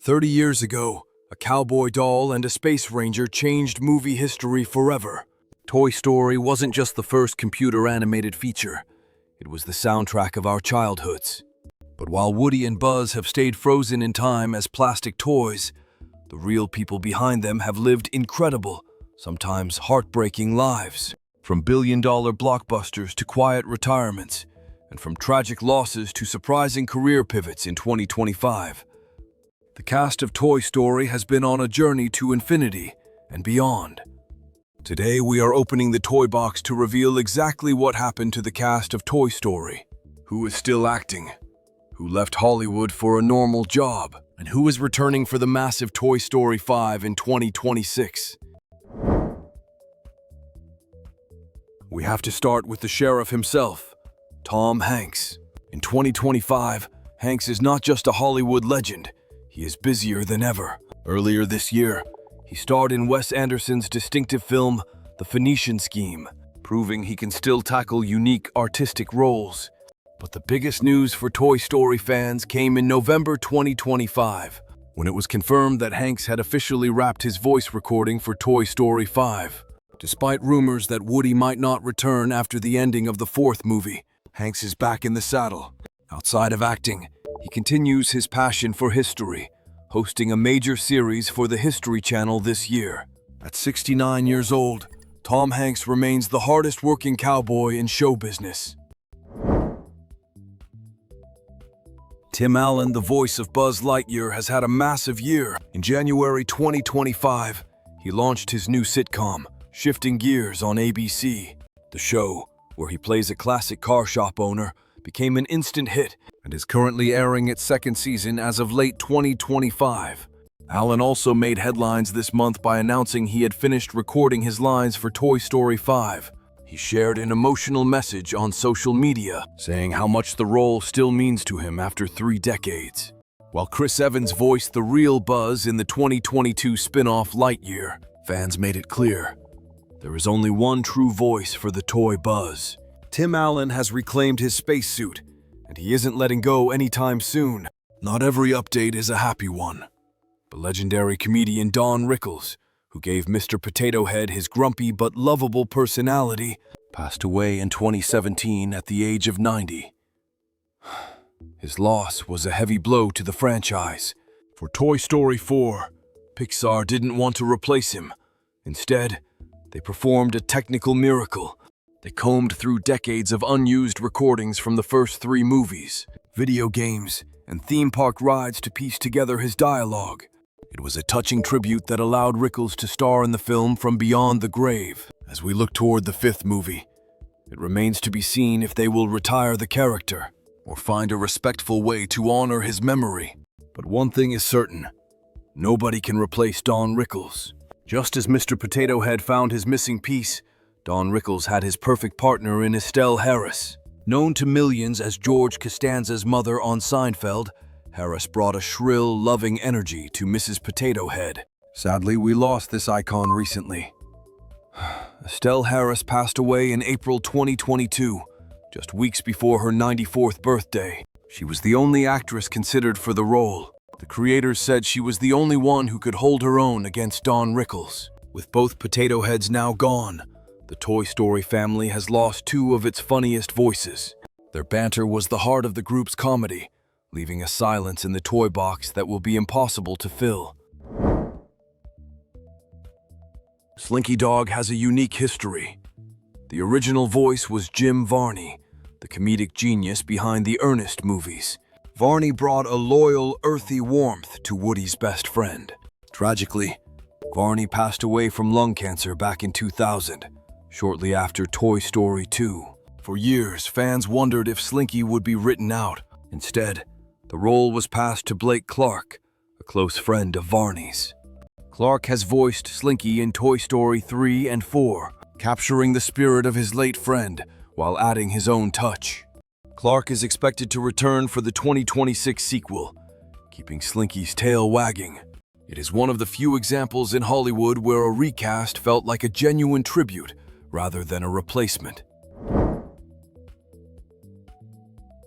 30 years ago, a cowboy doll and a space ranger changed movie history forever. Toy Story wasn't just the first computer-animated feature. It was the soundtrack of our childhoods. But while Woody and Buzz have stayed frozen in time as plastic toys, the real people behind them have lived incredible, sometimes heartbreaking lives. From billion-dollar blockbusters to quiet retirements, and from tragic losses to surprising career pivots in 2025. The cast of Toy Story has been on a journey to infinity and beyond. Today we are opening the toy box to reveal exactly what happened to the cast of Toy Story. Who is still acting, who left Hollywood for a normal job, and who is returning for the massive Toy Story 5 in 2026. We have to start with the sheriff himself, Tom Hanks. In 2025, Hanks is not just a Hollywood legend, he is busier than ever. Earlier this year, he starred in Wes Anderson's distinctive film, The Phoenician Scheme, proving he can still tackle unique artistic roles. But the biggest news for Toy Story fans came in November 2025, when it was confirmed that Hanks had officially wrapped his voice recording for Toy Story 5. Despite rumors that Woody might not return after the ending of the fourth movie, Hanks is back in the saddle. Outside of acting, he continues his passion for history, hosting a major series for the History Channel this year. At 69 years old, Tom Hanks remains the hardest-working cowboy in show business. Tim Allen, the voice of Buzz Lightyear, has had a massive year. In January 2025, he launched his new sitcom, Shifting Gears, on ABC. The show, where he plays a classic car shop owner, became an instant hit and is currently airing its second season as of late 2025. Allen also made headlines this month by announcing he had finished recording his lines for Toy Story 5. He shared an emotional message on social media, saying how much the role still means to him after 3 decades. While Chris Evans voiced the real Buzz in the 2022 spin-off Lightyear, fans made it clear there is only one true voice for the toy Buzz. Tim Allen has reclaimed his spacesuit, and he isn't letting go anytime soon. Not every update is a happy one. But legendary comedian Don Rickles, who gave Mr. Potato Head his grumpy but lovable personality, passed away in 2017 at the age of 90. His loss was a heavy blow to the franchise. For Toy Story 4, Pixar didn't want to replace him. Instead, they performed a technical miracle. They combed through decades of unused recordings from the first 3 movies, video games, and theme park rides to piece together his dialogue. It was a touching tribute that allowed Rickles to star in the film from beyond the grave. As we look toward the 5th movie, it remains to be seen if they will retire the character or find a respectful way to honor his memory. But one thing is certain, nobody can replace Don Rickles. Just as Mr. Potato Head found his missing piece, Don Rickles had his perfect partner in Estelle Harris. Known to millions as George Costanza's mother on Seinfeld, Harris brought a shrill, loving energy to Mrs. Potato Head. Sadly, we lost this icon recently. Estelle Harris passed away in April 2022, just weeks before her 94th birthday. She was the only actress considered for the role. The creators said she was the only one who could hold her own against Don Rickles. With both Potato Heads now gone, the Toy Story family has lost 2 of its funniest voices. Their banter was the heart of the group's comedy, leaving a silence in the toy box that will be impossible to fill. Slinky Dog has a unique history. The original voice was Jim Varney, the comedic genius behind the Ernest movies. Varney brought a loyal, earthy warmth to Woody's best friend. Tragically, Varney passed away from lung cancer back in 2000, shortly after Toy Story 2. For years, fans wondered if Slinky would be written out. Instead, the role was passed to Blake Clark, a close friend of Varney's. Clark has voiced Slinky in Toy Story 3 and 4, capturing the spirit of his late friend while adding his own touch. Clark is expected to return for the 2026 sequel, keeping Slinky's tail wagging. It is one of the few examples in Hollywood where a recast felt like a genuine tribute rather than a replacement.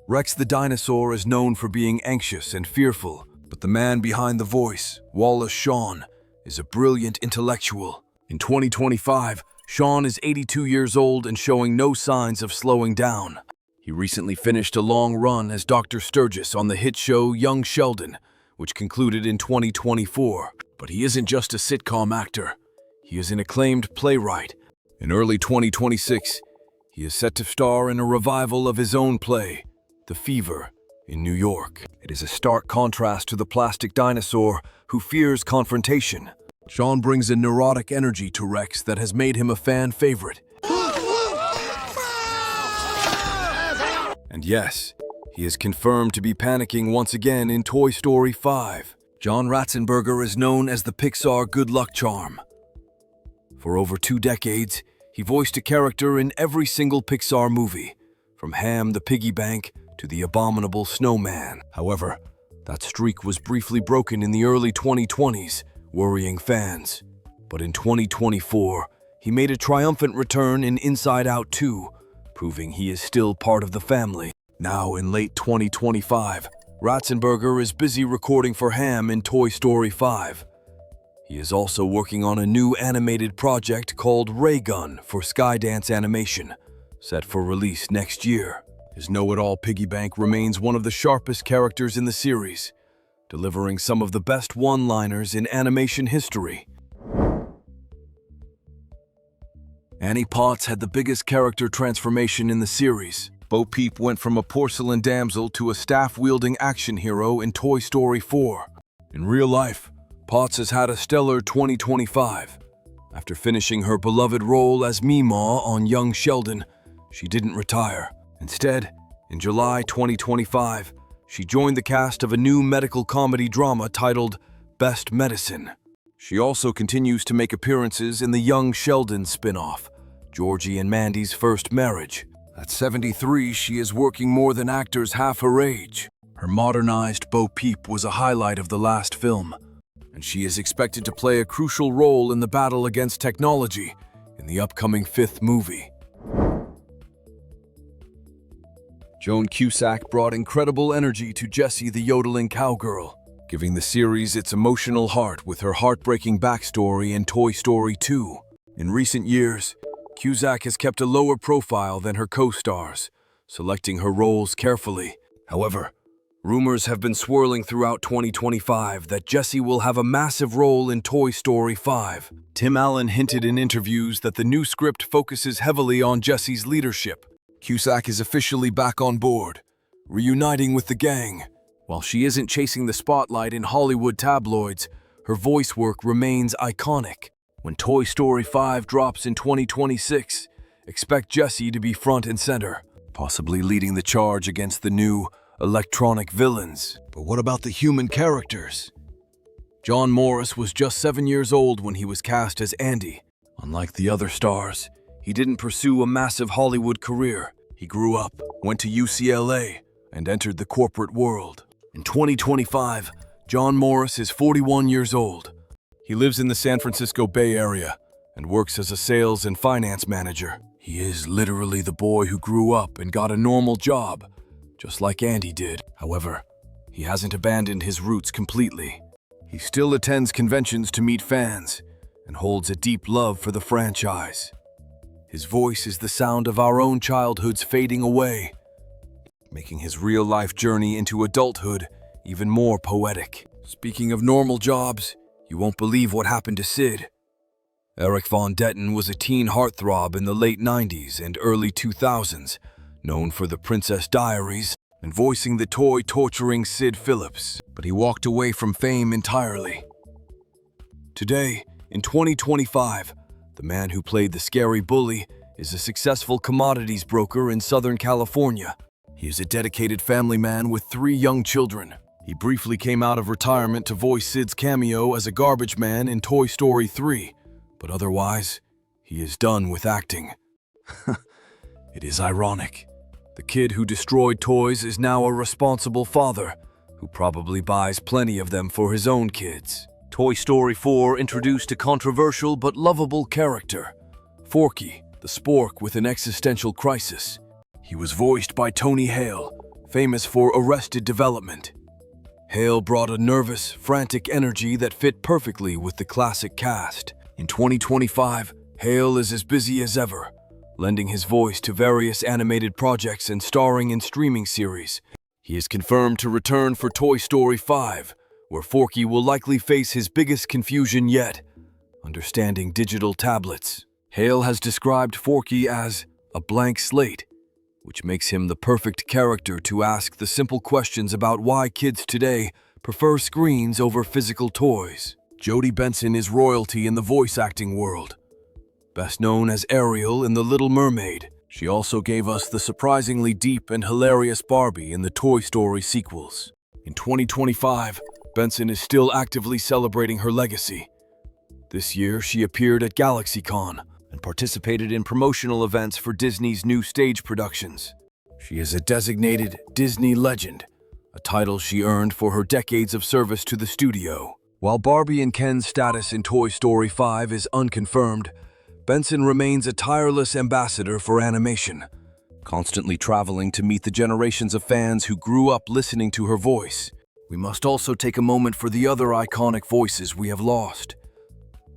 Rex the dinosaur is known for being anxious and fearful, But the man behind the voice, Wallace Shawn, is a brilliant intellectual. In 2025, Shawn is 82 years old and showing no signs of slowing down. He recently finished a long run as Dr. Sturgis on the hit show Young Sheldon, which concluded in 2024. But he isn't just a sitcom actor. He is an acclaimed playwright. In early 2026, he is set to star in a revival of his own play, The Fever, in New York. It is a stark contrast to the plastic dinosaur who fears confrontation. Shawn brings a neurotic energy to Rex that has made him a fan favorite. And yes, he is confirmed to be panicking once again in Toy Story 5. John Ratzenberger is known as the Pixar good luck charm. For over 2 decades, he voiced a character in every single Pixar movie, from Hamm the Piggy Bank to the abominable snowman. However, that streak was briefly broken in the early 2020s, worrying fans. But in 2024, he made a triumphant return in Inside Out 2, proving he is still part of the family. Now in late 2025, Ratzenberger is busy recording for Hamm in Toy Story 5. He is also working on a new animated project called Ray Gun for Skydance Animation, set for release next year. His know-it-all piggy bank remains one of the sharpest characters in the series, delivering some of the best one-liners in animation history. Annie Potts had the biggest character transformation in the series. Bo Peep went from a porcelain damsel to a staff-wielding action hero in Toy Story 4. In real life, Potts has had a stellar 2025. After finishing her beloved role as Meemaw on Young Sheldon, she didn't retire. Instead, in July 2025, she joined the cast of a new medical comedy drama titled Best Medicine. She also continues to make appearances in the Young Sheldon spin-off, Georgie and Mandy's First Marriage. At 73, she is working more than actors half her age. Her modernized Bo Peep was a highlight of the last film, and she is expected to play a crucial role in the battle against technology in the upcoming 5th movie. Joan Cusack brought incredible energy to Jessie the yodeling cowgirl, giving the series its emotional heart with her heartbreaking backstory in Toy Story 2. In recent years, Cusack has kept a lower profile than her co-stars, selecting her roles carefully. However, rumors have been swirling throughout 2025 that Jessie will have a massive role in Toy Story 5. Tim Allen hinted in interviews that the new script focuses heavily on Jessie's leadership. Cusack is officially back on board, reuniting with the gang. While she isn't chasing the spotlight in Hollywood tabloids, her voice work remains iconic. When Toy Story 5 drops in 2026, expect Jessie to be front and center, possibly leading the charge against the new electronic villains. But what about the human characters? John Morris was just 7 years old when he was cast as Andy. Unlike the other stars, he didn't pursue a massive Hollywood career. He grew up, went to UCLA, and entered the corporate world. In 2025, John Morris is 41 years old. He lives in the San Francisco Bay Area and works as a sales and finance manager. He is literally the boy who grew up and got a normal job, just like Andy did. However, he hasn't abandoned his roots completely. He still attends conventions to meet fans and holds a deep love for the franchise. His voice is the sound of our own childhoods fading away, making his real-life journey into adulthood even more poetic. Speaking of normal jobs, you won't believe what happened to Sid. Erik von Detten was a teen heartthrob in the late 90s and early 2000s, known for The Princess Diaries and voicing the toy-torturing Sid Phillips, but he walked away from fame entirely. Today, in 2025, the man who played the scary bully is a successful commodities broker in Southern California. He is a dedicated family man with 3 young children. He briefly came out of retirement to voice Sid's cameo as a garbage man in Toy Story 3, but otherwise, he is done with acting. It is ironic. The kid who destroyed toys is now a responsible father, who probably buys plenty of them for his own kids. Toy Story 4 introduced a controversial but lovable character, Forky, the spork with an existential crisis. He was voiced by Hale, famous for Arrested Development. Hale brought a nervous, frantic energy that fit perfectly with the classic cast. In 2025, Hale is as busy as ever, lending his voice to various animated projects and starring in streaming series. He is confirmed to return for Toy Story 5, where Forky will likely face his biggest confusion yet, understanding digital tablets. Hale has described Forky as a blank slate, which makes him the perfect character to ask the simple questions about why kids today prefer screens over physical toys. Jodi Benson is royalty in the voice acting world, best known as Ariel in The Little Mermaid. She also gave us the surprisingly deep and hilarious Barbie in the Toy Story sequels. In 2025, Benson is still actively celebrating her legacy. This year, she appeared at GalaxyCon and participated in promotional events for Disney's new stage productions. She is a designated Disney legend, a title she earned for her decades of service to the studio. While Barbie and Ken's status in Toy Story 5 is unconfirmed, Benson remains a tireless ambassador for animation, constantly traveling to meet the generations of fans who grew up listening to her voice. We must also take a moment for the other iconic voices we have lost.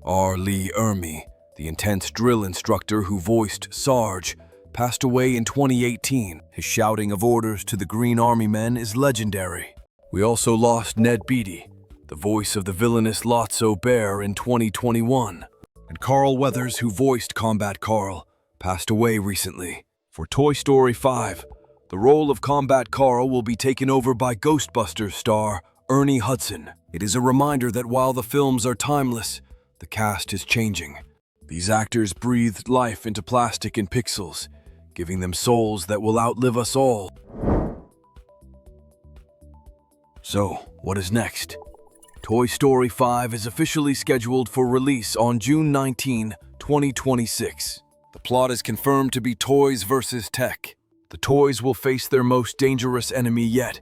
R. Lee Ermey, the intense drill instructor who voiced Sarge, passed away in 2018. His shouting of orders to the Green Army men is legendary. We also lost Ned Beatty, the voice of the villainous Lotso Bear in 2021. And Carl Weathers, who voiced Combat Carl, passed away recently. For Toy Story 5, the role of Combat Carl will be taken over by Ghostbusters star Ernie Hudson. It is a reminder that while the films are timeless, the cast is changing. These actors breathed life into plastic and pixels, giving them souls that will outlive us all. So, what is next? Toy Story 5 is officially scheduled for release on June 19, 2026. The plot is confirmed to be toys versus tech. The toys will face their most dangerous enemy yet,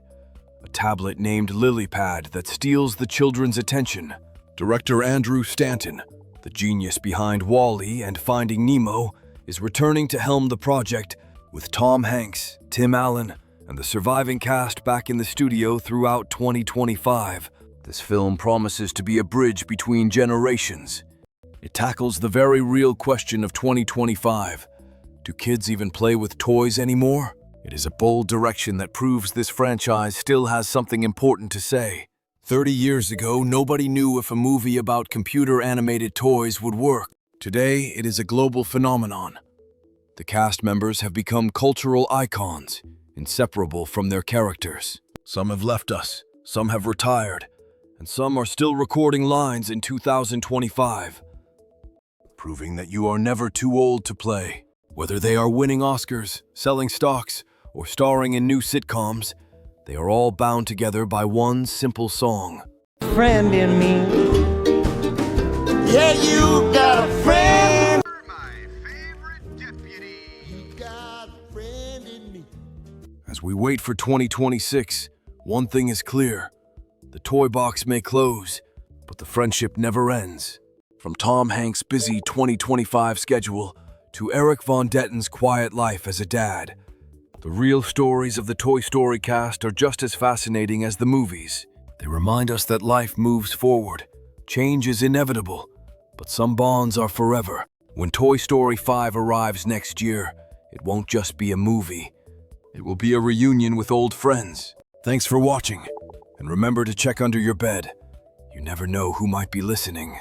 a tablet named LilyPad that steals the children's attention. Director Andrew Stanton, the genius behind WALL-E and Finding Nemo, is returning to helm the project with Tom Hanks, Tim Allen, and the surviving cast back in the studio throughout 2025. This film promises to be a bridge between generations. It tackles the very real question of 2025. Do kids even play with toys anymore? It is a bold direction that proves this franchise still has something important to say. 30 years ago, nobody knew if a movie about computer-animated toys would work. Today, it is a global phenomenon. The cast members have become cultural icons, inseparable from their characters. Some have left us, some have retired, and some are still recording lines in 2025, proving that you are never too old to play. Whether they are winning Oscars, selling stocks, or starring in new sitcoms, they are all bound together by one simple song. Friend in me. Yeah, you got a friend. My favorite deputy. You got a friend in me. As we wait for 2026, one thing is clear. The toy box may close, but the friendship never ends. From Tom Hanks' busy 2025 schedule to Erik von Detten's quiet life as a dad, the real stories of the Toy Story cast are just as fascinating as the movies. They remind us that life moves forward, change is inevitable, but some bonds are forever. When Toy Story 5 arrives next year, it won't just be a movie. It will be a reunion with old friends. Thanks for watching, and remember to check under your bed. You never know who might be listening.